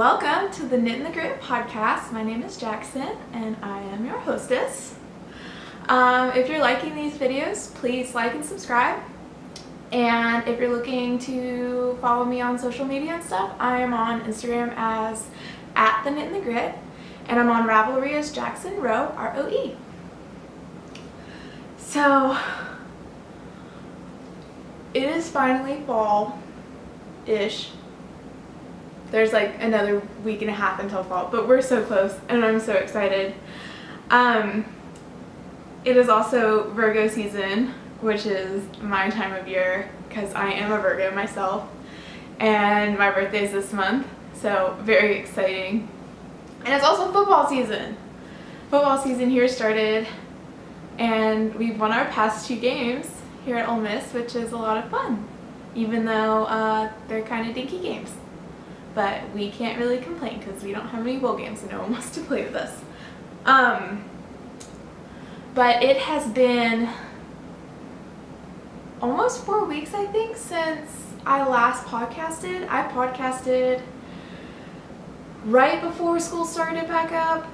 Welcome to the Knit in the Grit podcast. My name is Jackson and I am your hostess. If you're liking these videos, please like and subscribe. And if you're looking to follow me on social media and stuff, I am on Instagram as @the Knit in the Grit, and I'm on Ravelry as Jackson Rowe, R-O-E. So it is finally fall-ish. There's like another week and a half until fall, but we're so close and I'm so excited. It is also Virgo season, which is my time of year because I am a Virgo myself and my birthday is this month, so very exciting. And it's also football season. Football season here started and we've won our past 2 games here at Ole Miss, which is a lot of fun, even though they're kind of dinky games. But we can't really complain because we don't have any bowl games and no one wants to play with us. But it has been almost 4 weeks, I think, since I last podcasted. I podcasted right before school started back up.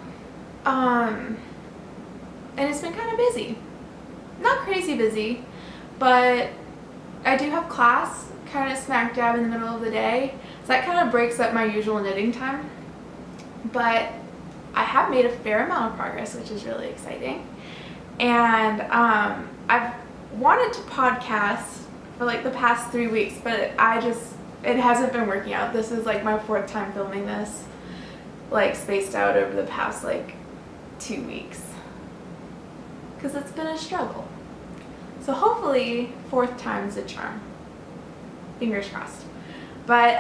And it's been kind of busy. Not crazy busy, but I do have class kind of smack dab in the middle of the day. So that kind of breaks up my usual knitting time. But I have made a fair amount of progress, which is really exciting. And I've wanted to podcast for like the past 3 weeks, but it hasn't been working out. This is like my 4th time filming this, like spaced out over the past like 2 weeks. Because it's been a struggle. So hopefully 4th time's a charm. Fingers crossed. But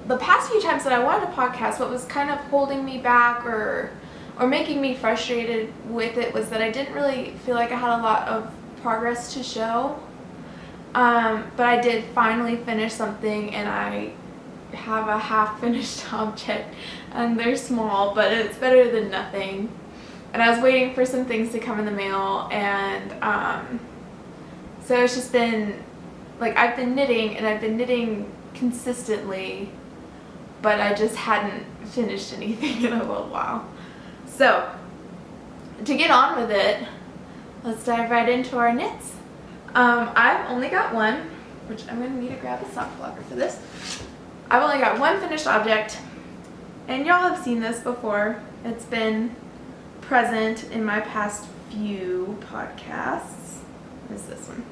the past few times that I wanted to podcast, what was kind of holding me back or making me frustrated with it was that I didn't really feel like I had a lot of progress to show. But I did finally finish something and I have a half-finished object and they're small, but it's better than nothing. And I was waiting for some things to come in the mail, and so it's just been like I've been knitting consistently, but I just hadn't finished anything in a little while. So to get on with it, let's dive right into our knits. I've only got one, which I'm going to need to grab a sock blocker for this. I've only got one finished object, and y'all have seen this before. It's been present in my past few podcasts. What is this one?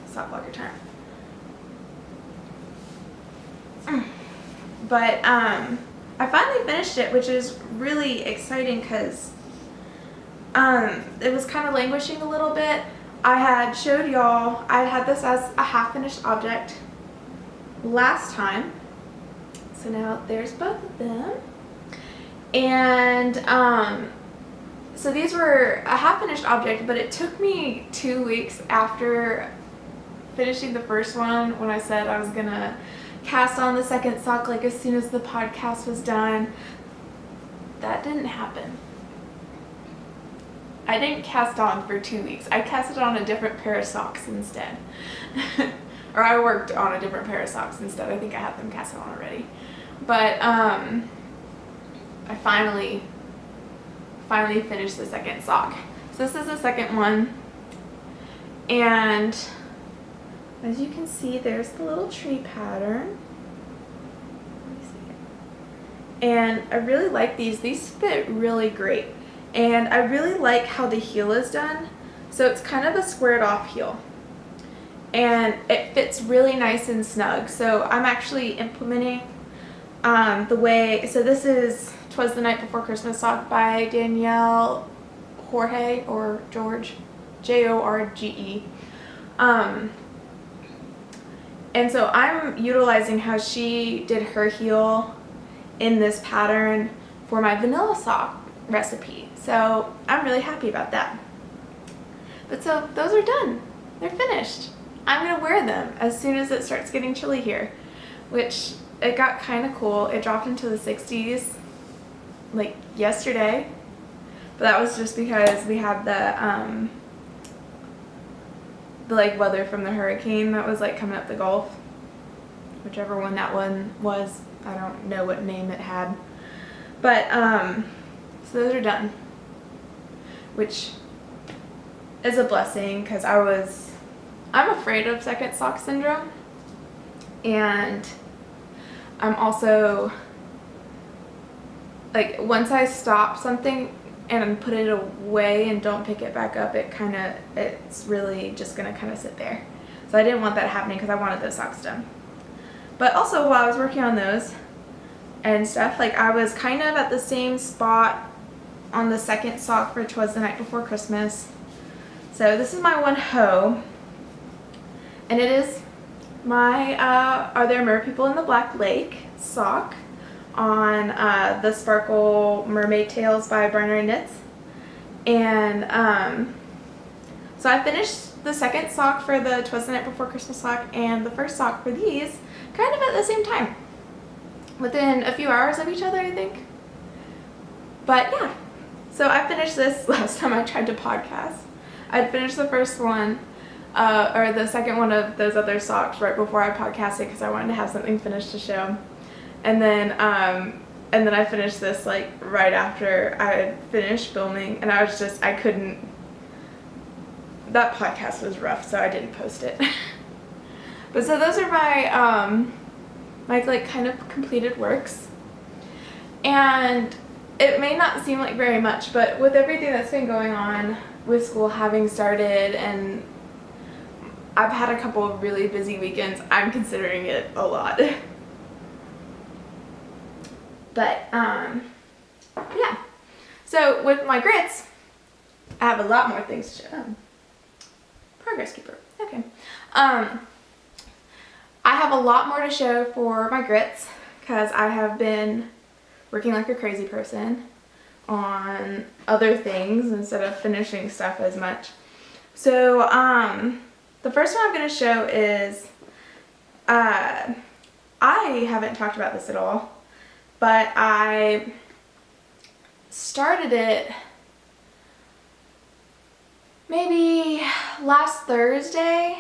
Sock blocker time. But I finally finished it, which is really exciting because it was kind of languishing a little bit. I had showed y'all I had this as a half-finished object last time, so now there's both of them. And so these were a half-finished object, but it took me 2 weeks after finishing the first one when I said I was gonna cast on the second sock like as soon as the podcast was done. That didn't happen. I didn't cast on for 2 weeks. I casted on a different pair of socks instead. Or I worked on a different pair of socks instead. I think I had them casted on already. But I finally finished the second sock. So this is the second one, and as you can see, there's the little tree pattern. Let me see. And I really like these. These fit really great, and I really like how the heel is done. So it's kind of a squared off heel, and it fits really nice and snug. So I'm actually implementing the way, so this is Twas the Night Before Christmas sock by Danielle, Jorge, or George, Jorge. And so I'm utilizing how she did her heel in this pattern for my vanilla sock recipe. So I'm really happy about that. But so those are done. They're finished. I'm going to wear them as soon as it starts getting chilly here, which it got kind of cool. It dropped into the 60s like yesterday, but that was just because we had the like weather from the hurricane that was like coming up the Gulf. whichever one that one was. I don't know what name it had. But, so those are done, which is a blessing because I'm afraid of second sock syndrome, and I'm also, like, once I stop something and put it away and don't pick it back up, it's really just gonna kind of sit there. So I didn't want that happening because I wanted those socks done. But also while I was working on those and stuff, like, I was kind of at the same spot on the second sock for Twas the Night Before Christmas. So this is my one hoe, and it is my Are There Mer-People in the Black Lake sock on the Sparkle Mermaid Tails by Barnyard Knits. And so I finished the second sock for the Twas the Night Before Christmas sock and the first sock for these kind of at the same time, within a few hours of each other, I think. But yeah, so I finished this last time I tried to podcast. I'd finished the first one, or the second one of those other socks right before I podcasted because I wanted to have something finished to show. And then I finished this like right after I had finished filming, and I couldn't, that podcast was rough, so I didn't post it. But so those are my, my like kind of completed works. And it may not seem like very much, but with everything that's been going on with school having started, and I've had a couple of really busy weekends, I'm considering it a lot. But, yeah. So with my grits, I have a lot more things to show. Progress keeper. Okay. I have a lot more to show for my grits because I have been working like a crazy person on other things instead of finishing stuff as much. So, the first one I'm going to show is, I haven't talked about this at all, but I started it maybe last Thursday,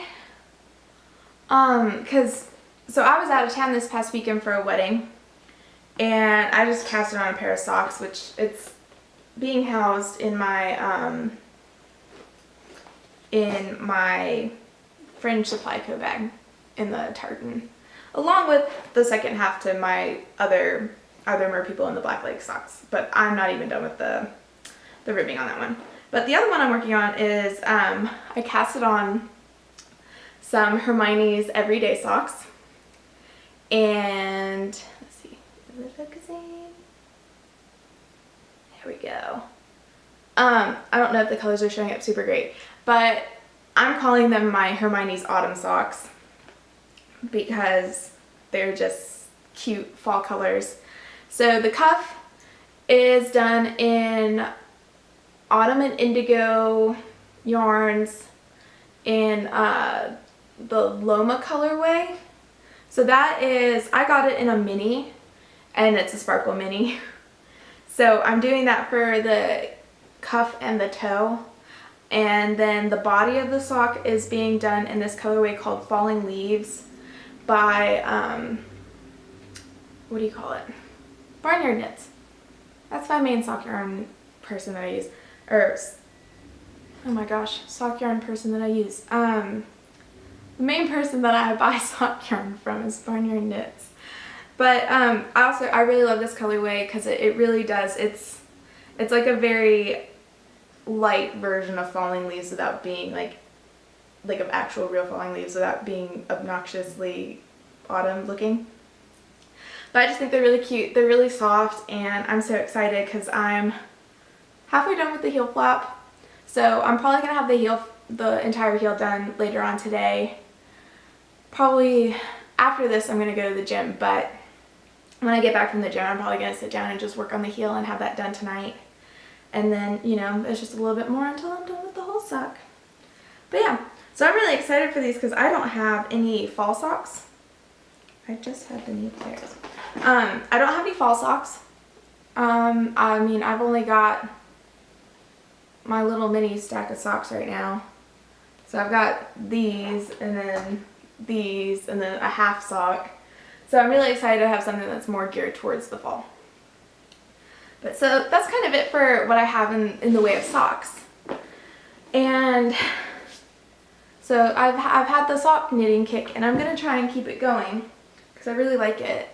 so I was out of town this past weekend for a wedding, and I just cast it on a pair of socks, which it's being housed in my Fringe Supply Co bag in the tartan, along with the second half to my other Mer-People in the Black Lake socks, but I'm not even done with the ribbing on that one. But the other one I'm working on is, I cast it on some Hermione's Everyday socks, and let's see, is it focusing? There we go. I don't know if the colors are showing up super great, but I'm calling them my Hermione's Autumn socks because they're just cute fall colors. So the cuff is done in Autumn and Indigo yarns in the Lomah colorway. So that is, I got it in a mini, and it's a sparkle mini. So I'm doing that for the cuff and the toe. And then the body of the sock is being done in this colorway called Falling Leaves by, what do you call it? Barnyard Knits. That's my main sock yarn person that I use. Or, oh my gosh, sock yarn person that I use. The main person that I buy sock yarn from is Barnyard Knits. But I really love this colorway because it really does, it's like a very light version of Falling Leaves without being like of actual real falling leaves, without being obnoxiously autumn looking. But I just think they're really cute, they're really soft, and I'm so excited because I'm halfway done with the heel flap. So I'm probably going to have the entire heel done later on today. Probably after this I'm going to go to the gym, but when I get back from the gym I'm probably going to sit down and just work on the heel and have that done tonight. And then, you know, there's just a little bit more until I'm done with the whole sock. But yeah, so I'm really excited for these because I don't have any fall socks. I just have the new pairs. I don't have any fall socks. I mean, I've only got my little mini stack of socks right now. So I've got these, and then these, and then a half sock. So I'm really excited to have something that's more geared towards the fall. But so that's kind of it for what I have in the way of socks. And so I've had the sock knitting kick, and I'm going to try and keep it going because I really like it.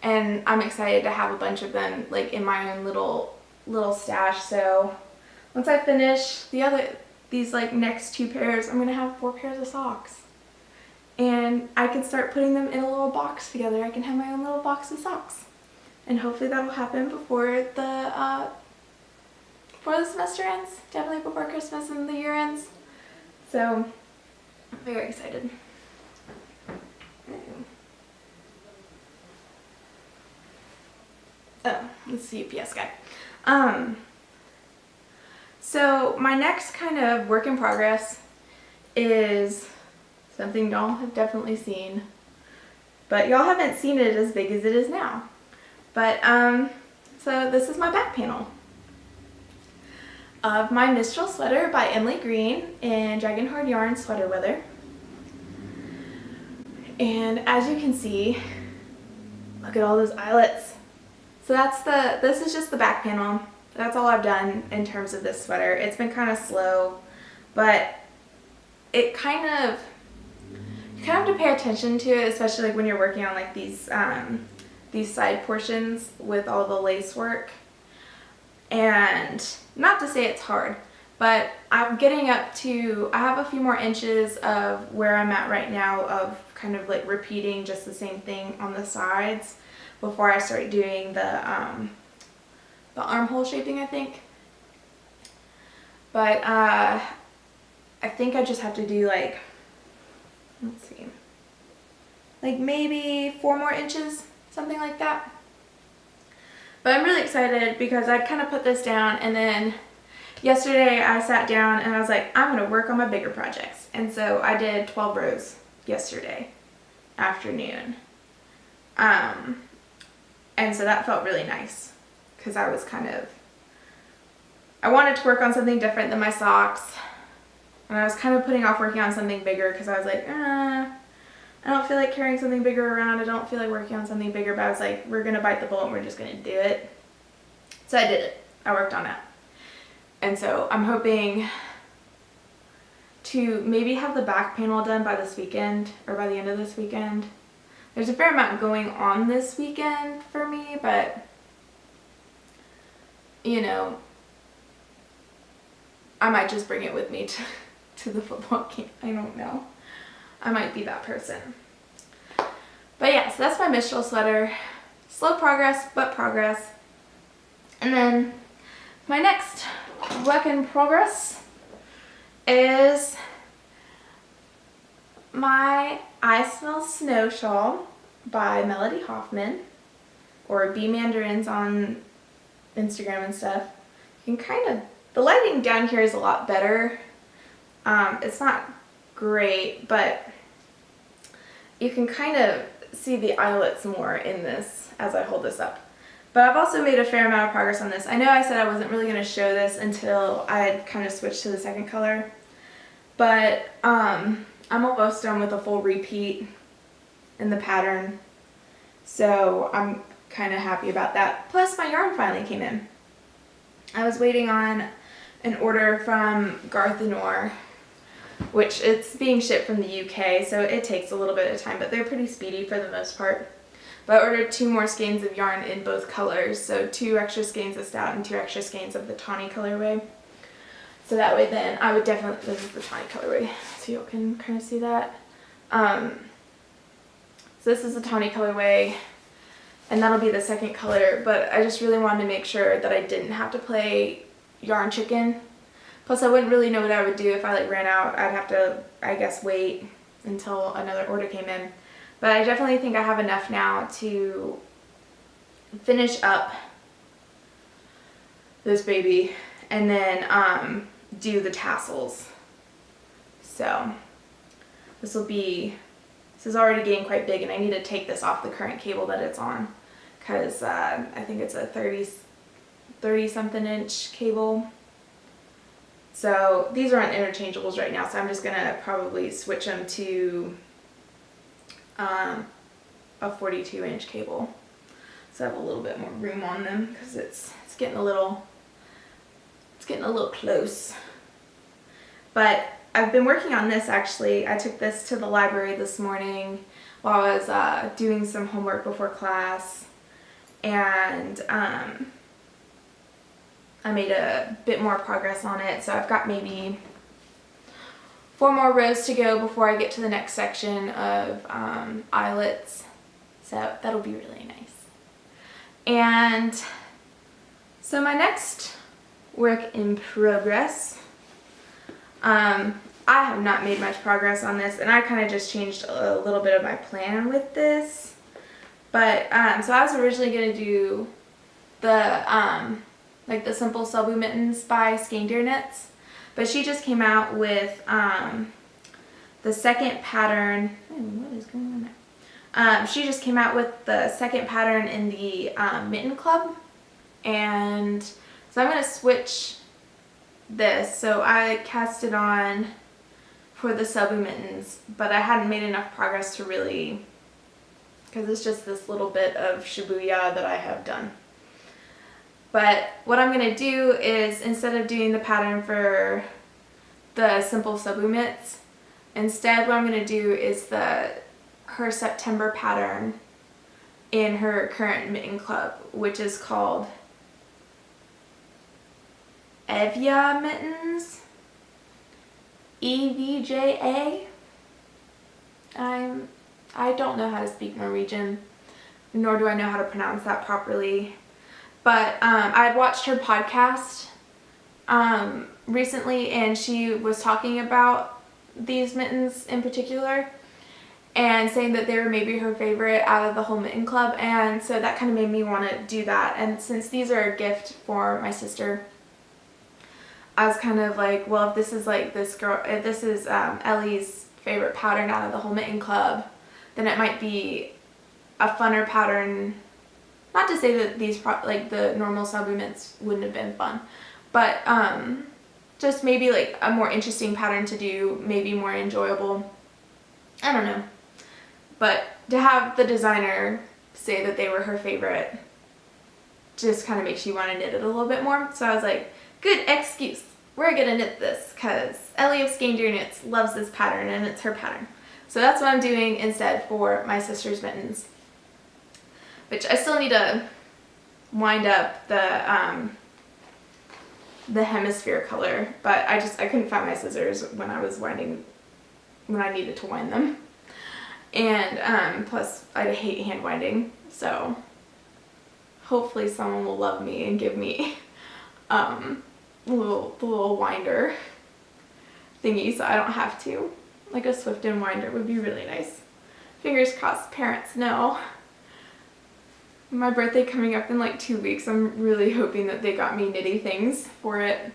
And I'm excited to have a bunch of them like in my own little stash. So once I finish these like next 2 pairs, I'm going to have 4 pairs of socks. And I can start putting them in a little box together. I can have my own little box of socks. And hopefully that'll happen before the semester ends. Definitely before Christmas and the year ends. So I'm very excited. Oh, it's the UPS guy. So my next kind of work in progress is something y'all have definitely seen, but y'all haven't seen it as big as it is now. But so this is my back panel of my Mistral sweater by Emily Greene in Dragon Hoard Yarn Sweater Weather. And as you can see, look at all those eyelets. So this is just the back panel. That's all I've done in terms of this sweater. It's been kind of slow, but it kind of, you kind of have to pay attention to it, especially like when you're working on like these side portions with all the lace work. And not to say it's hard, but I'm getting up to, I have a few more inches of where I'm at right now of kind of like repeating just the same thing on the sides before I start doing the armhole shaping, I think. But I think I just have to do like, let's see, like maybe 4 more inches, something like that. But I'm really excited because I kind of put this down, and then yesterday I sat down and I was like, I'm going to work on my bigger projects. And so I did 12 rows yesterday afternoon. And so that felt really nice because I was I wanted to work on something different than my socks. And I was kind of putting off working on something bigger because I was like, I don't feel like carrying something bigger around. I don't feel like working on something bigger, but I was like, we're going to bite the bullet and we're just going to do it. So I did it. I worked on it. And so I'm hoping to maybe have the back panel done by this weekend or by the end of this weekend. There's a fair amount going on this weekend for me, but you know, I might just bring it with me to the football game. I don't know. I might be that person. But yeah, so that's my Mistral sweater. Slow progress, but progress. And then my next work in progress is my I Smell Snow shawl by Melody Hoffman, or Bee Mandarins on Instagram and stuff. You can kind of, the lighting down here is a lot better. It's not great, but you can kind of see the eyelets more in this as I hold this up. But I've also made a fair amount of progress on this. I know I said I wasn't really going to show this until I had kind of switched to the second color, but I'm almost done with a full repeat in the pattern, so I'm kind of happy about that. Plus my yarn finally came in. I was waiting on an order from Garthenor, which it's being shipped from the UK, so it takes a little bit of time, but they're pretty speedy for the most part. But I ordered 2 more skeins of yarn in both colors, so 2 extra skeins of Stout and 2 extra skeins of the Tawny colorway. So that way then I would definitely, this is the Tawny colorway, so you can kind of see that. So this is the Tawny colorway, and that'll be the second color, but I just really wanted to make sure that I didn't have to play yarn chicken. Plus I wouldn't really know what I would do if I like ran out. I'd have to, I guess, wait until another order came in. But I definitely think I have enough now to finish up this baby and then do the tassels. So this is already getting quite big, and I need to take this off the current cable that it's on because I think it's a 30 something inch cable. So these are on interchangeables right now, so I'm just gonna probably switch them to a 42-inch cable. So I have a little bit more room on them because it's getting a little close. But I've been working on this actually. I took this to the library this morning while I was doing some homework before class, and I made a bit more progress on it. So I've got maybe 4 more rows to go before I get to the next section of eyelets. So that'll be really nice. And so my next work in progress, I have not made much progress on this, and I kind of just changed a little bit of my plan with this. But so I was originally going to do the like the simple Selby mittens by Skein Knits, but she just came out with the second pattern. What is going on there? She just came out with the second pattern in the Mitten Club, and so I'm going to switch this. So I cast it on for the Selby mittens, but I hadn't made enough progress to really, because it's just this little bit of Shibuya that I have done. But what I'm going to do is, instead of doing the pattern for the simple Selby mitts, instead what I'm going to do is her September pattern in her current Mitten Club, which is called Evja Mittens, EVJA. I don't know how to speak Norwegian, nor do I know how to pronounce that properly. But I had watched her podcast recently, and she was talking about these mittens in particular, and saying that they were maybe her favorite out of the whole Mitten Club, and so that kind of made me want to do that. And since these are a gift for my sister, I was kind of like, well, if this is like this girl, if this is Ellie's favorite pattern out of the whole Mitten Club, then it might be a funner pattern. Not to say that these like the normal Selby mitts wouldn't have been fun, but just maybe like a more interesting pattern to do, maybe more enjoyable. I don't know. But to have the designer say that they were her favorite just kind of makes you want to knit it a little bit more. So I was like, good excuse. We're gonna knit this because Ellie of Skein Knits loves this pattern and it's her pattern. So that's what I'm doing instead for my sister's mittens, which I still need to wind up the hemisphere color, but I couldn't find my scissors when I needed to wind them. And plus I hate hand winding, so hopefully someone will love me and give me the little winder thingy so I don't have to. Like a Swift and winder would be really nice. Fingers crossed, parents know. My birthday coming up in like 2 weeks, I'm really hoping that they got me knitty things for it.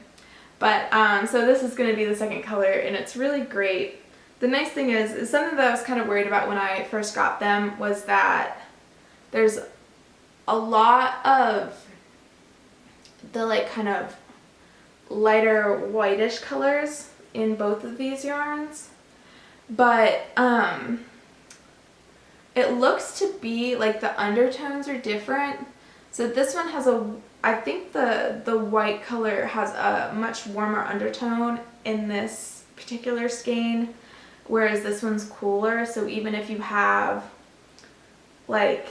But so this is going to be the second color, and it's really great. The nice thing is something that I was kind of worried about when I first got them was that there's a lot of the like kind of lighter whitish colors in both of these yarns, but it looks to be like the undertones are different. So this one has I think the white color has a much warmer undertone in this particular skein, whereas this one's cooler. So even if you have like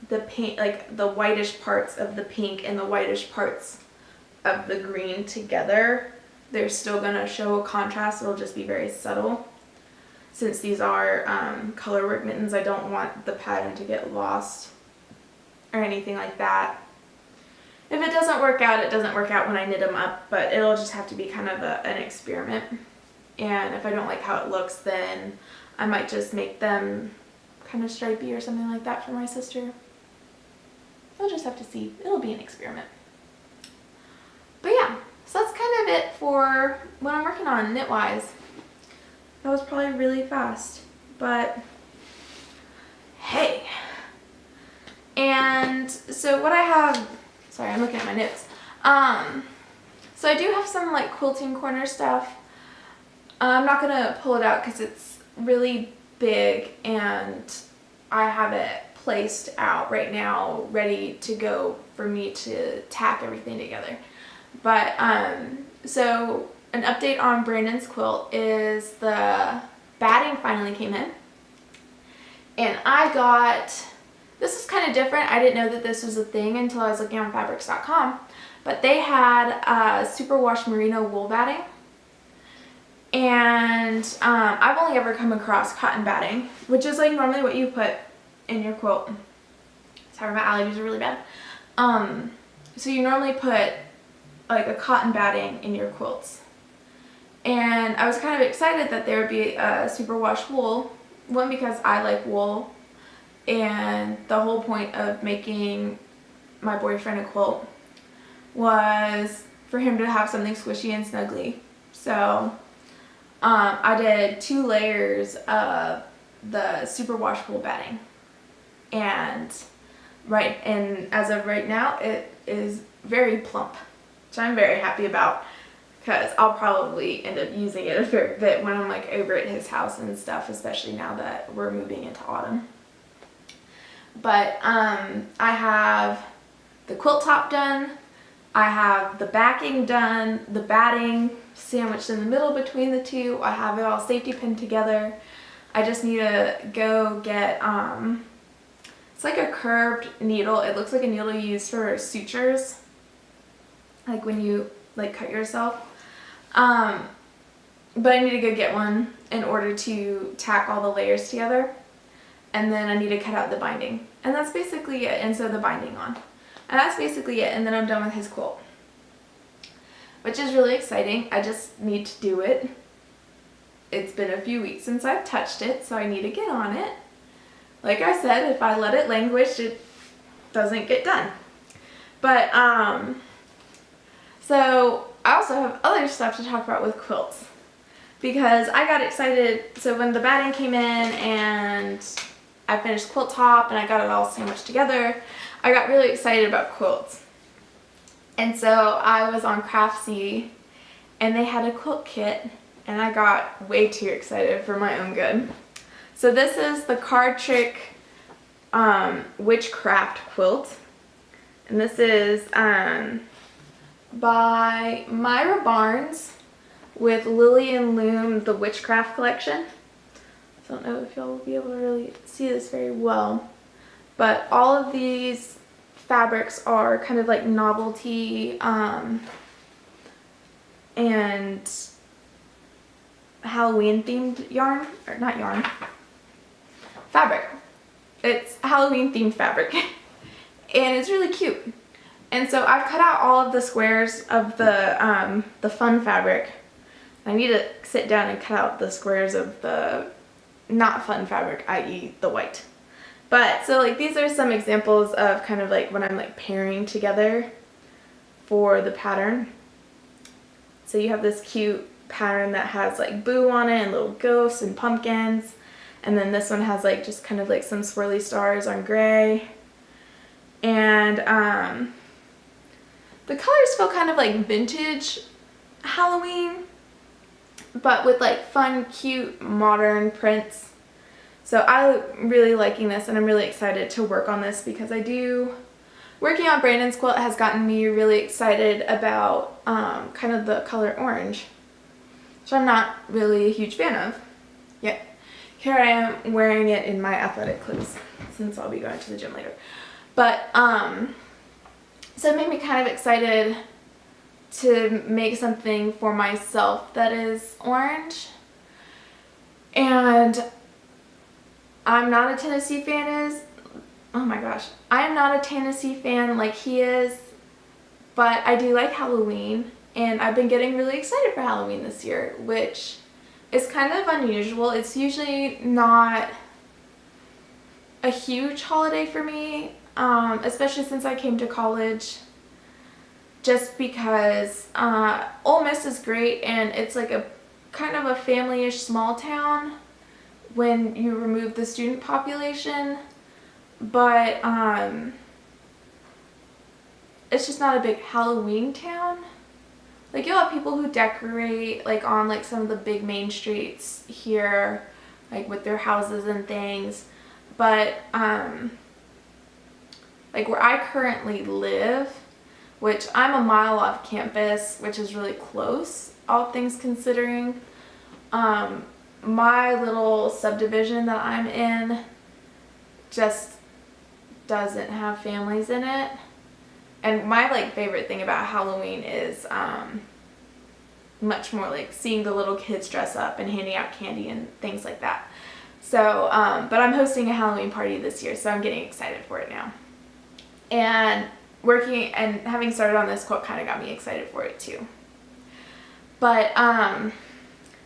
the pink, like the whitish parts of the pink and the whitish parts of the green together, they're still gonna show a contrast. It'll just be very subtle. Since these are colorwork mittens, I don't want the pattern to get lost or anything like that. If it doesn't work out, it doesn't work out when I knit them up, but it'll just have to be kind of an experiment. And if I don't like how it looks, then I might just make them kind of stripey or something like that for my sister. We'll just have to see. It'll be an experiment. But yeah, so that's kind of it for what I'm working on knit-wise. That was probably really fast, but hey. And so what I have, sorry, I'm looking at my notes. So I do have some like quilting corner stuff. I'm not gonna pull it out because it's really big and I have it placed out right now, ready to go for me to tack everything together. But so an update on Brandon's quilt is the batting finally came in, and I got, this is kind of different. I didn't know that this was a thing until I was looking on fabrics.com, but they had superwash merino wool batting. And I've only ever come across cotton batting, which is like normally what you put in your quilt. Sorry, my allergies are really bad. So you normally put like a cotton batting in your quilts. And I was kind of excited that there would be a superwash wool. One, because I like wool, and the whole point of making my boyfriend a quilt was for him to have something squishy and snuggly. So I did 2 layers of the superwash wool batting, and as of right now it is very plump, which I'm very happy about, because I'll probably end up using it a fair bit when I'm like over at his house and stuff, especially now that we're moving into autumn. But I have the quilt top done, I have the backing done, the batting sandwiched in the middle between the two, I have it all safety pinned together. I just need to go get, it's like a curved needle. It looks like a needle you use for sutures, like when you like cut yourself. But I need to go get one in order to tack all the layers together. And then I need to cut out the binding. And that's basically it. And sew the binding on. And that's basically it. And then I'm done with his quilt, which is really exciting. I just need to do it. It's been a few weeks since I've touched it, so I need to get on it. Like I said, if I let it languish, it doesn't get done. But, so I also have other stuff to talk about with quilts, because I got excited. So when the batting came in and I finished quilt top and I got it all sandwiched together, I got really excited about quilts. And so I was on Craftsy and they had a quilt kit, and I got way too excited for my own good. So this is the Card Trick Witchcraft quilt, and this is by Myra Barnes with Lily and Loom, the Witchcraft collection. I don't know if y'all will be able to really see this very well, but all of these fabrics are kind of like novelty and Halloween themed yarn, or not yarn, fabric. It's Halloween themed fabric and it's really cute. And so I've cut out all of the squares of the fun fabric. I need to sit down and cut out the squares of the not fun fabric, i.e. the white. But so like these are some examples of kind of like what I'm like pairing together for the pattern. So you have this cute pattern that has like boo on it and little ghosts and pumpkins. And then this one has like just kind of like some swirly stars on gray. And the colors feel kind of like vintage Halloween, but with like fun, cute, modern prints. So I'm really liking this, and I'm really excited to work on this, because working on Brandon's quilt has gotten me really excited about kind of the color orange, which I'm not really a huge fan of yet. Here I am wearing it in my athletic clothes, since I'll be going to the gym later. But so it made me kind of excited to make something for myself that is orange. And I'm not a Tennessee fan oh my gosh, I'm not a Tennessee fan like he is, but I do like Halloween, and I've been getting really excited for Halloween this year, which is kind of unusual. It's usually not a huge holiday for me, especially since I came to college, just because Ole Miss is great, and it's like a kind of a family-ish small town when you remove the student population, but it's just not a big Halloween town. Like, you'll have people who decorate like on like some of the big main streets here, like with their houses and things, But like where I currently live, which I'm a mile off campus, which is really close, all things considering, my little subdivision that I'm in just doesn't have families in it. And my like favorite thing about Halloween is much more like seeing the little kids dress up and handing out candy and things like that. So, but I'm hosting a Halloween party this year, so I'm getting excited for it now. And working and having started on this quilt kind of got me excited for it too. But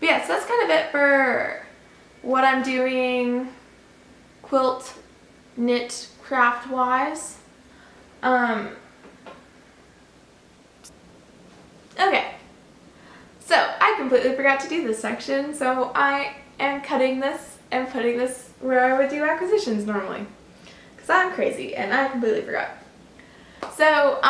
yeah, so that's kind of it for what I'm doing quilt, knit, craft wise. Okay, so I completely forgot to do this section, so I am cutting this and putting this where I would do acquisitions normally, because I'm crazy and I completely forgot. So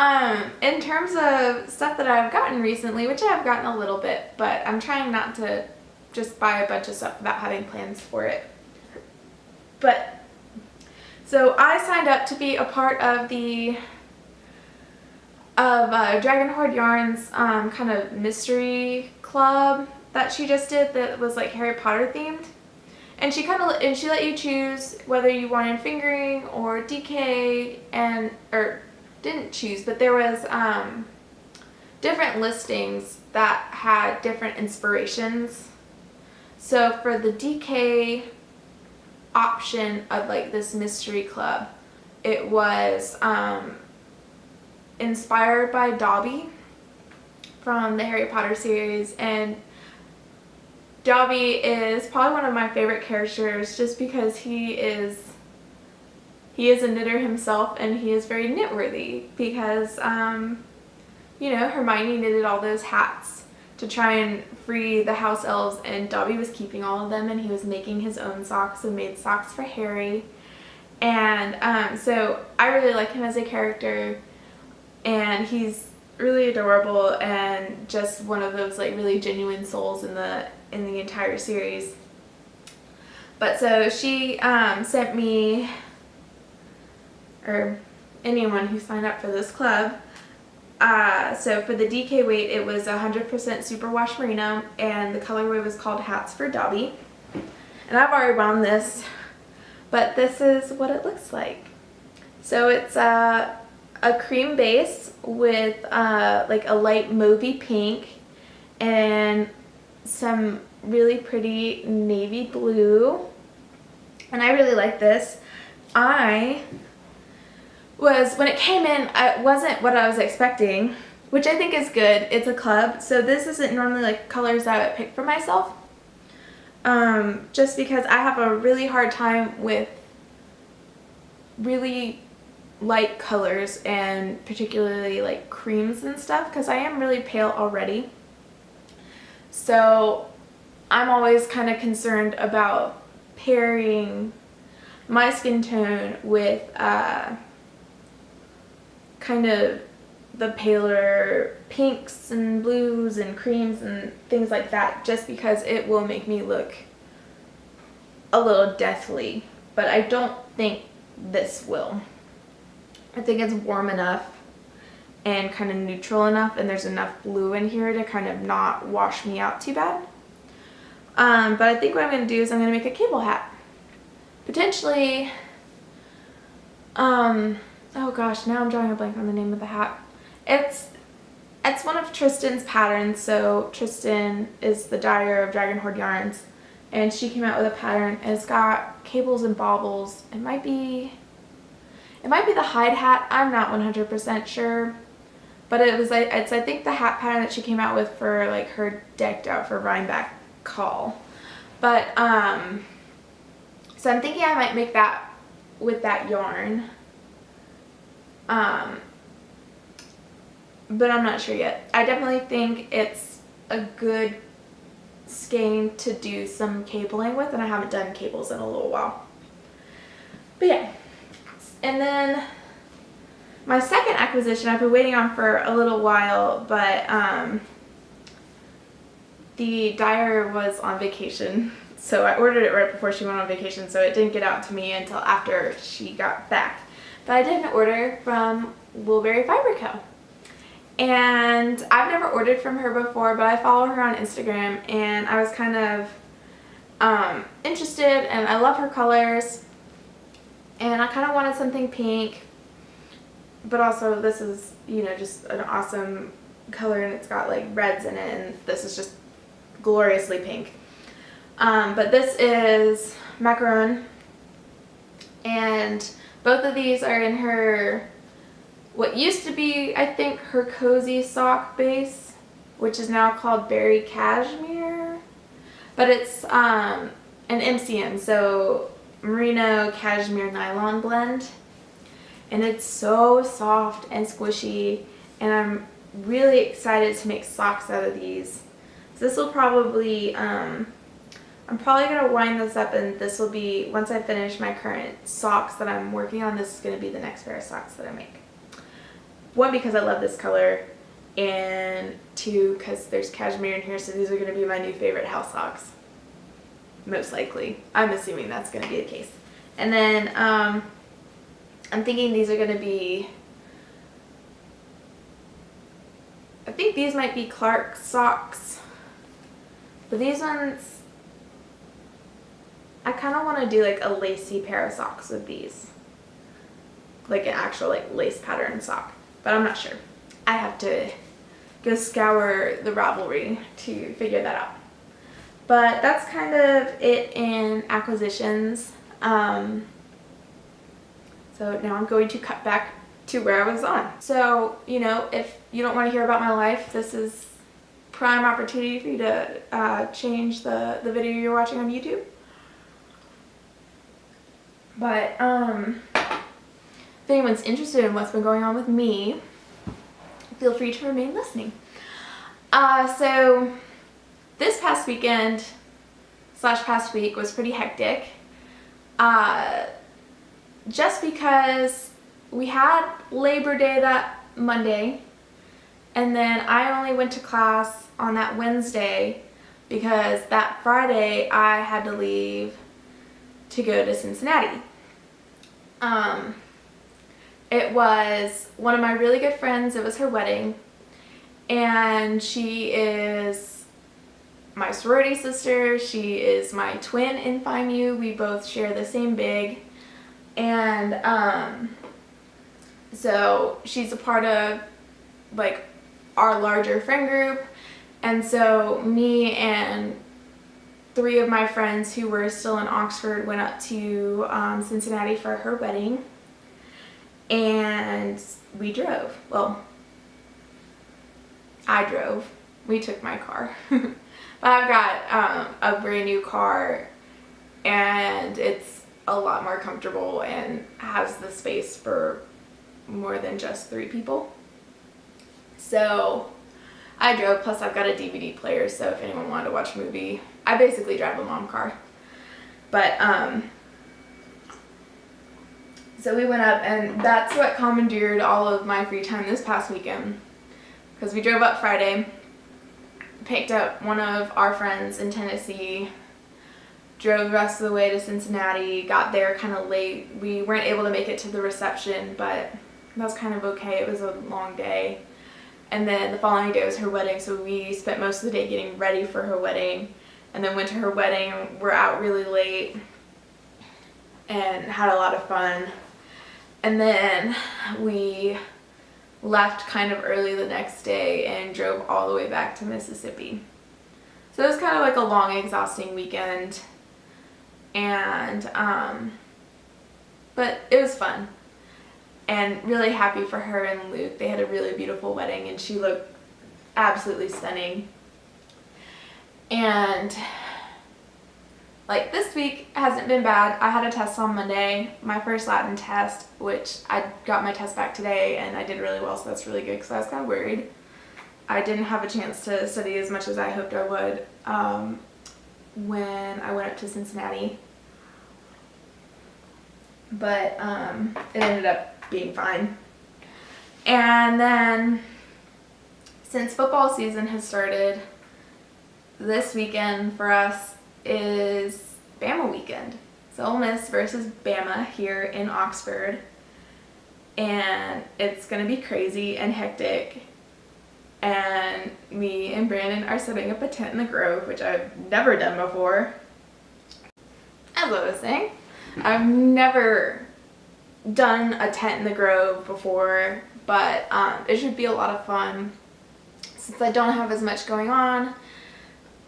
in terms of stuff that I've gotten recently, which I have gotten a little bit, but I'm trying not to just buy a bunch of stuff without having plans for it. But so I signed up to be a part of the Dragon Hoard Yarns kind of mystery club that she just did that was like Harry Potter themed. And she let you choose whether you wanted fingering or DK, or didn't choose, but there was different listings that had different inspirations. So for the DK option of like this mystery club, it was inspired by Dobby from the Harry Potter series, and Dobby is probably one of my favorite characters just because he is a knitter himself, and he is very knitworthy because you know, Hermione knitted all those hats to try and free the house elves, and Dobby was keeping all of them, and he was making his own socks and made socks for Harry. And so I really like him as a character, and he's really adorable and just one of those like really genuine souls in the entire series. But so she sent me, or anyone who signed up for this club, so for the DK weight it was 100% superwash merino, and the colorway was called Hats for Dobby. And I've already wound this, but this is what it looks like. So it's a cream base with like a light mauvey pink and some really pretty navy blue, and I really like this. When it came in, it wasn't what I was expecting, which I think is good. It's a club, so this isn't normally like colors that I would pick for myself, just because I have a really hard time with really light colors, and particularly like creams and stuff, because I am really pale already. So I'm always kind of concerned about pairing my skin tone with kind of the paler pinks and blues and creams and things like that, just because it will make me look a little deathly. But I don't think this will. I think it's warm enough and kind of neutral enough, and there's enough blue in here to kind of not wash me out too bad. But I think what I'm going to do is I'm going to make a cable hat. Potentially, oh gosh, now I'm drawing a blank on the name of the hat. It's one of Tristan's patterns. So Tristan is the dyer of Dragon Hoard Yarns, and she came out with a pattern, and it's got cables and baubles. It might be the hide hat. I'm not 100% sure, but it's I think the hat pattern that she came out with for like her decked out for Rhinebeck call. But so I'm thinking I might make that with that yarn. But I'm not sure yet. I definitely think it's a good skein to do some cabling with, and I haven't done cables in a little while. But yeah. And then my second acquisition I've been waiting on for a little while, but the dyer was on vacation, So I ordered it right before she went on vacation, so it didn't get out to me until after she got back. But I did an order from Lueder Fiber Co. And I've never ordered from her before, but I follow her on Instagram, and I was kind of interested, and I love her colors, and I kind of wanted something pink, but also this is, you know, just an awesome color, and it's got like reds in it, and this is just gloriously pink. But this is macaron, and both of these are in her, what used to be, I think, her cozy sock base, which is now called Berry Cashmere, but it's an MCM, so merino cashmere nylon blend, and it's so soft and squishy, and I'm really excited to make socks out of these. So this will probably, I'm probably going to wind this up, and this will be, once I finish my current socks that I'm working on, this is going to be the next pair of socks that I make. One, because I love this color, and two, because there's cashmere in here, so these are going to be my new favorite house socks. Most likely. I'm assuming that's going to be the case. And then I'm thinking these are going to be, I think these might be Clark socks, but these ones, I kind of want to do like a lacy pair of socks with these, like an actual like lace pattern sock, but I'm not sure. I have to go scour the Ravelry to figure that out. But that's kind of it in acquisitions. So now I'm going to cut back to where I was on. So, you know, if you don't want to hear about my life, this is prime opportunity for you to change the video you're watching on YouTube. But if anyone's interested in what's been going on with me, feel free to remain listening. So this past weekend / past week was pretty hectic. Just because we had Labor Day that Monday, and then I only went to class on that Wednesday because that Friday I had to leave to go to Cincinnati. It was one of my really good friends. It was her wedding, and she is my sorority sister. She is my twin in Phi Mu. We both share the same big, and so she's a part of like our larger friend group, and so me and 3 of my friends who were still in Oxford went up to Cincinnati for her wedding, and we drove. Well, I drove. We took my car. But I've got a brand new car, and it's a lot more comfortable and has the space for more than just 3 people. So I drove, plus I've got a DVD player, so if anyone wanted to watch a movie, I basically drive a mom car. But so we went up, and that's what commandeered all of my free time this past weekend, because we drove up Friday, picked up one of our friends in Tennessee, drove the rest of the way to Cincinnati, got there kind of late. We weren't able to make it to the reception, but that was kind of okay. It was a long day. And then the following day was her wedding, so we spent most of the day getting ready for her wedding, and then went to her wedding. We're out really late and had a lot of fun. And then we left kind of early the next day and drove all the way back to Mississippi. So it was kind of like a long, exhausting weekend, and but it was fun. And really happy for her and Luke. They had a really beautiful wedding, and she looked absolutely stunning. And like this week hasn't been bad. I had a test on Monday, my first Latin test, which I got my test back today, and I did really well, so that's really good because I was kind of worried. I didn't have a chance to study as much as I hoped I would when I went up to Cincinnati. But it ended up being fine. And then since football season has started, this weekend for us is Bama weekend. So Ole Miss versus Bama here in Oxford. And it's going to be crazy and hectic. And me and Brandon are setting up a tent in the Grove, which I've never done before. As I was saying, I've never done a tent in the Grove before, but it should be a lot of fun since I don't have as much going on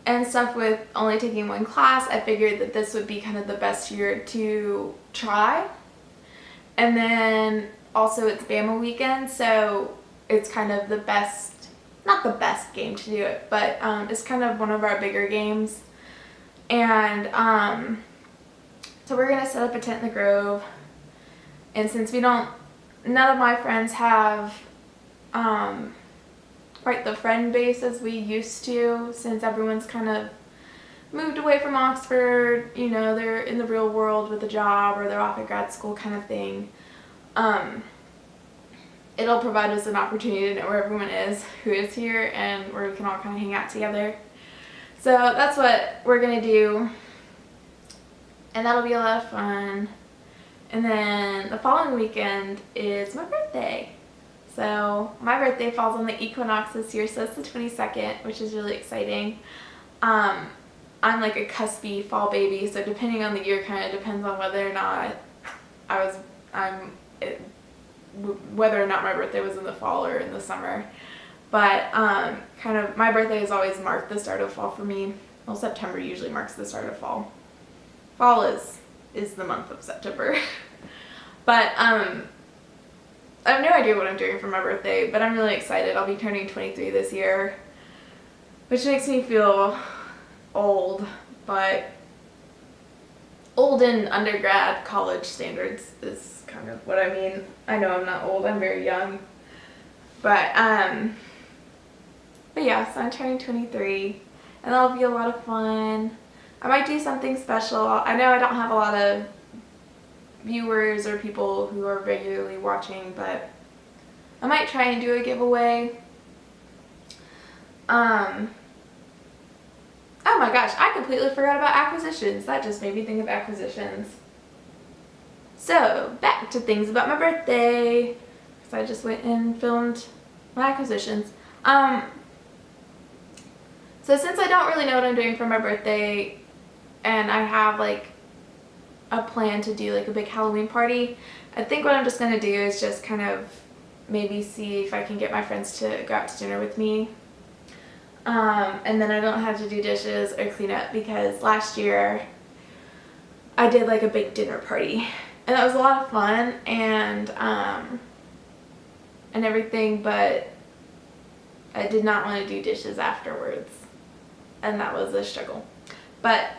and stuff with only taking one class. I figured that this would be kind of the best year to try. And then also it's Bama weekend, so it's kind of the best, not the best game to do it, but it's kind of one of our bigger games. And so we're gonna set up a tent in the Grove. And since none of my friends have quite the friend base as we used to, since everyone's kind of moved away from Oxford, you know, they're in the real world with a job or they're off at grad school kind of thing, it'll provide us an opportunity to know where everyone is who is here and where we can all kind of hang out together. So that's what we're gonna do, and that'll be a lot of fun. And then the following weekend is my birthday. So my birthday falls on the equinox this year, so it's the 22nd, which is really exciting. I'm like a cuspy fall baby, so depending on the year kind of depends on whether or not whether or not my birthday was in the fall or in the summer. But kind of my birthday has always marked the start of fall for me. Well, September usually marks the start of fall. Fall is the month of September. But I have no idea what I'm doing for my birthday, but I'm really excited. I'll be turning 23 this year, which makes me feel old, but old in undergrad college standards is kind of what I mean. I know I'm not old, I'm very young. But yeah, so I'm turning 23, and that'll be a lot of fun. I might do something special. I know I don't have a lot of viewers or people who are regularly watching, but I might try and do a giveaway. Oh my gosh, I completely forgot about acquisitions. That just made me think of acquisitions. So, back to things about my birthday, because I just went and filmed my acquisitions. So since I don't really know what I'm doing for my birthday, and I have like a plan to do like a big Halloween party, I think what I'm just going to do is just kind of maybe see if I can get my friends to go out to dinner with me. And then I don't have to do dishes or clean up, because last year I did like a big dinner party, and that was a lot of fun and everything, but I did not want to do dishes afterwards, and that was a struggle. But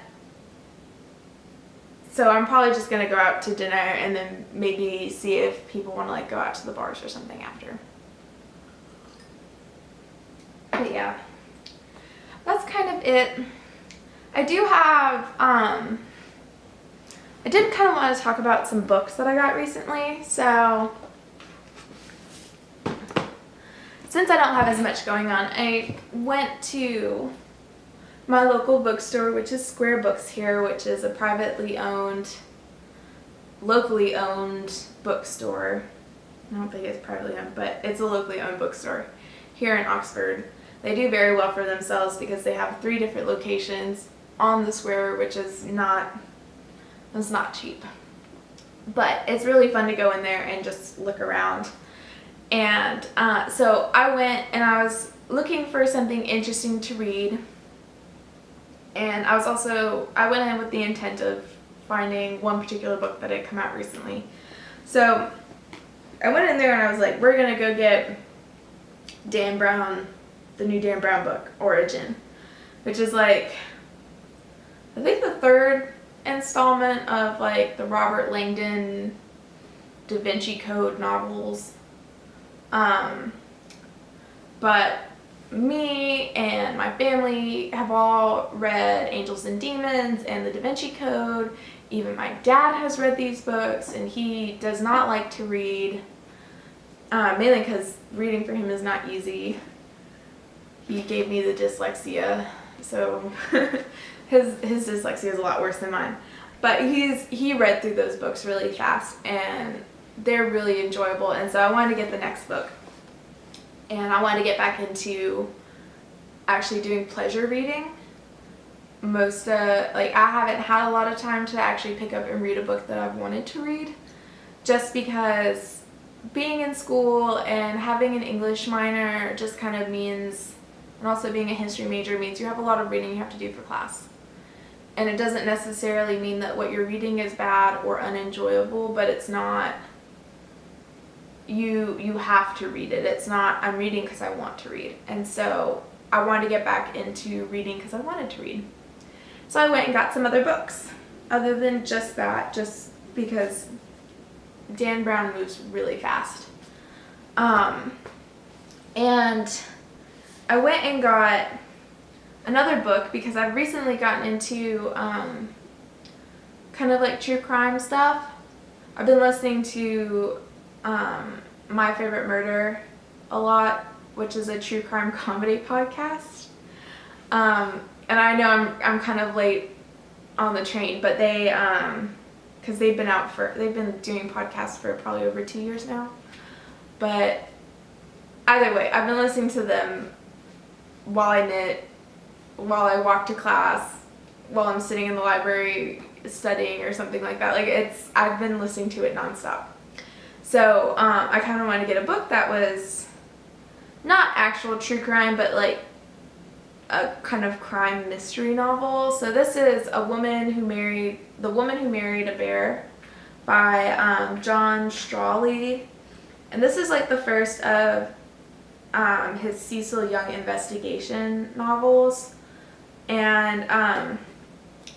so I'm probably just gonna go out to dinner and then maybe see if people want to like go out to the bars or something after. But yeah, that's kind of it. I do have I did kind of want to talk about some books that I got recently. So since I don't have as much going on, I went to my local bookstore, which is Square Books here, which is a privately owned, locally owned bookstore. I don't think it's privately owned, but it's a locally owned bookstore here in Oxford. They do very well for themselves because they have 3 different locations on the square, which is not cheap. But it's really fun to go in there and just look around. And so I went and I was looking for something interesting to read. And I went in with the intent of finding one particular book that had come out recently. So I went in there and I was like, we're going to go get Dan Brown, the new Dan Brown book, Origin, which is like, I think the 3rd installment of like the Robert Langdon Da Vinci Code novels. But me and my family have all read Angels and Demons and the Da Vinci Code. Even my dad has read these books, and he does not like to read, mainly because reading for him is not easy. He gave me the dyslexia so his dyslexia is a lot worse than mine. But he read through those books really fast, and they're really enjoyable. And so I wanted to get the next book, and I wanted to get back into actually doing pleasure reading. I haven't had a lot of time to actually pick up and read a book that I've wanted to read, just because being in school and having an English minor just kind of means, and also being a history major means you have a lot of reading you have to do for class. And it doesn't necessarily mean that what you're reading is bad or unenjoyable, but it's not, you have to read it. It's not, I'm reading because I want to read. And so I wanted to get back into reading because I wanted to read. So I went and got some other books other than just that, just because Dan Brown moves really fast. And I went and got another book because I've recently gotten into kind of like true crime stuff. I've been listening to My Favorite Murder a lot, which is a true crime comedy podcast. And I know I'm kind of late on the train, but they because they've been doing podcasts for probably over 2 years now. But either way, I've been listening to them while I knit, while I walk to class, while I'm sitting in the library studying or something like that. I've been listening to it nonstop. So I kind of wanted to get a book that was not actual true crime, but like a kind of crime mystery novel. So this is The Woman Who Married a Bear by John Strawley. And this is like the first of his Cecil Young investigation novels. And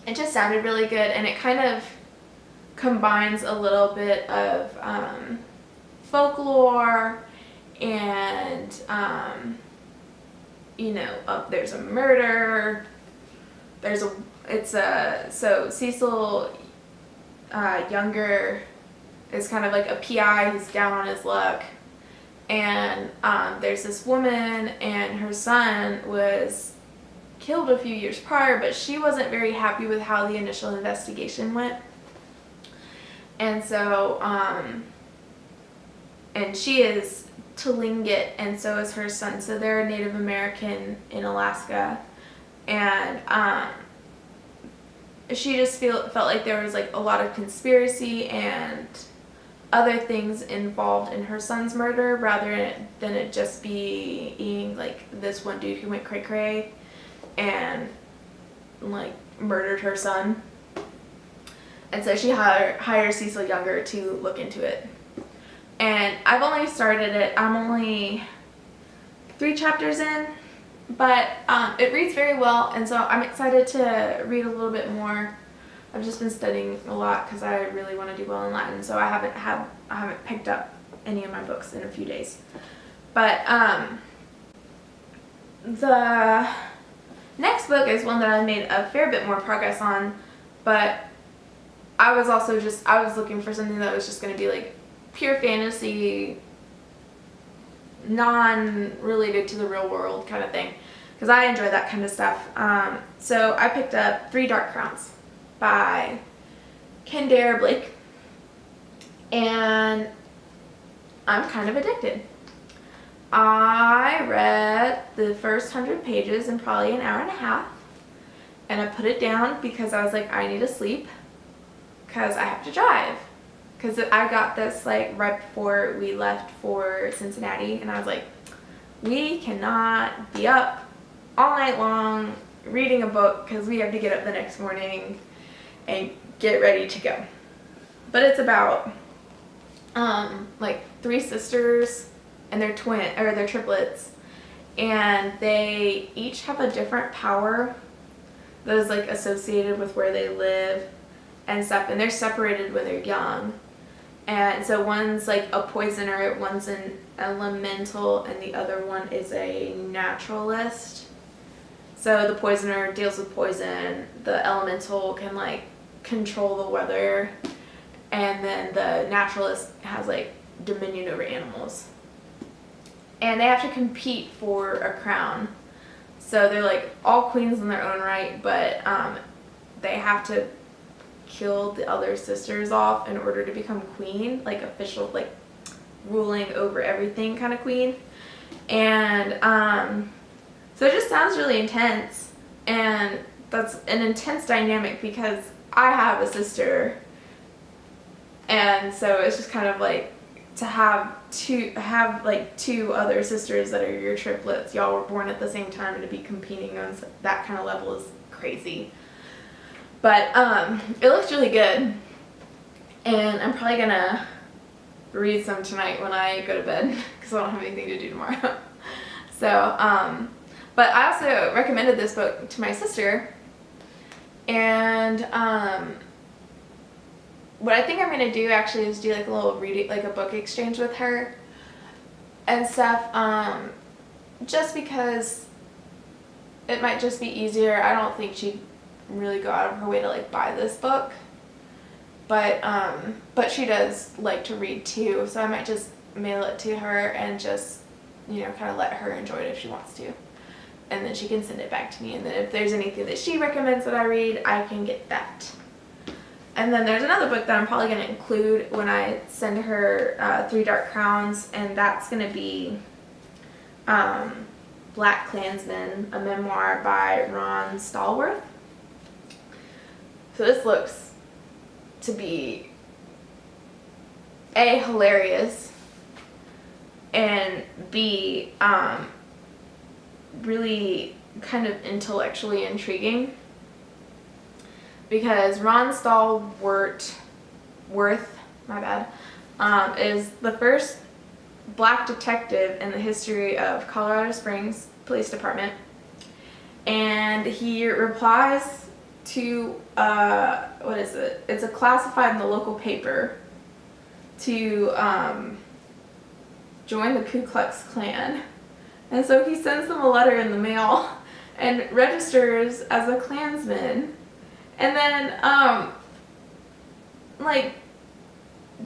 it just sounded really good, and it kind of combines a little bit of folklore and there's a murder, so Cecil Younger is kind of like a PI who's down on his luck, and there's this woman, and her son was killed a few years prior, but she wasn't very happy with how the initial investigation went. And so, and she is Tlingit, and so is her son. So they're a Native American in Alaska, and she just felt like there was like a lot of conspiracy and other things involved in her son's murder, rather than it just being like this one dude who went cray cray and like murdered her son. And so she hired Cecil Younger to look into it. And I've only started it. I'm only 3 chapters in, but it reads very well, and so I'm excited to read a little bit more. I've just been studying a lot because I really want to do well in Latin, so I haven't picked up any of my books in a few days. But the next book is one that I made a fair bit more progress on, but I was looking for something that was just going to be like pure fantasy, non-related to the real world kind of thing, because I enjoy that kind of stuff. So I picked up 3 Dark Crowns by Kendare Blake, and I'm kind of addicted. I read the first 100 pages in probably an hour and a half, and I put it down because I was like, I need to sleep because I have to drive. Because I got this like right before we left for Cincinnati, and I was like, we cannot be up all night long reading a book because we have to get up the next morning and get ready to go. But it's about like 3 sisters, and they're triplets, and they each have a different power that is like associated with where they live and stuff, and they're separated when they're young. And so one's like a poisoner, one's an elemental, and the other one is a naturalist. So the poisoner deals with poison, the elemental can like control the weather, and then the naturalist has like dominion over animals. And they have to compete for a crown. So they're like all queens in their own right, but they have to kill the other sisters off in order to become queen, like official, like ruling over everything kind of queen. And so it just sounds really intense, and that's an intense dynamic because I have a sister, and so it's just kind of like to have two other sisters that are your triplets. Y'all were born at the same time, and to be competing on that kind of level is crazy. But it looks really good, and I'm probably gonna read some tonight when I go to bed because I don't have anything to do tomorrow. So but I also recommended this book to my sister, and what I think I'm gonna do actually is do like a little reading, like a book exchange with her and stuff, just because it might just be easier. I don't think she'd really go out of her way to like buy this book, but she does like to read too, so I might just mail it to her and just, you know, kind of let her enjoy it if she wants to, and then she can send it back to me, and then if there's anything that she recommends that I read, I can get that. And then there's another book that I'm probably going to include when I send her Three Dark Crowns, and that's going to be Black Klansman, a memoir by Ron Stallworth. So this looks to be A, hilarious, and B, really kind of intellectually intriguing, because Ron Stallworth, is the first black detective in the history of Colorado Springs Police Department, and he replies to what is it? It's a classified in the local paper to join the Ku Klux Klan, and so he sends them a letter in the mail and registers as a Klansman, and then like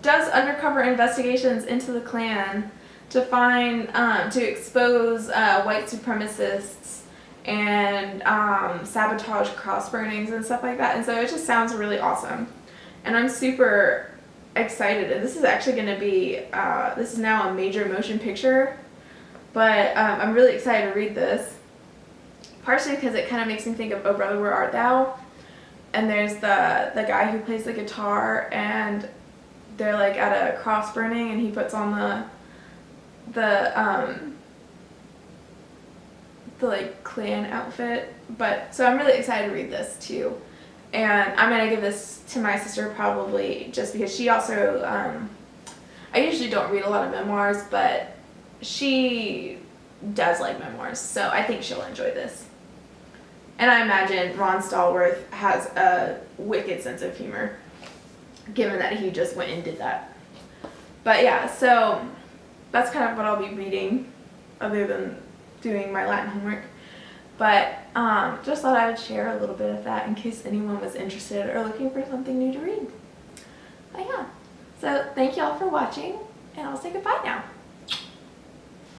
does undercover investigations into the Klan to find to expose white supremacists and sabotage cross burnings and stuff like that. And so it just sounds really awesome, and I'm super excited. And this is actually going to be this is now a major motion picture, but I'm really excited to read this, partially because it kind of makes me think of Oh Brother, Where Art Thou? And there's the guy who plays the guitar, and they're like at a cross burning, and he puts on the like Klan outfit. But so I'm really excited to read this too, and I'm gonna give this to my sister probably just because she also I usually don't read a lot of memoirs, but she does like memoirs, so I think she'll enjoy this. And I imagine Ron Stallworth has a wicked sense of humor, given that he just went and did that. But yeah, so that's kind of what I'll be reading, other than doing my Latin homework. But just thought I would share a little bit of that in case anyone was interested or looking for something new to read. But yeah, so thank you all for watching, and I'll say goodbye now.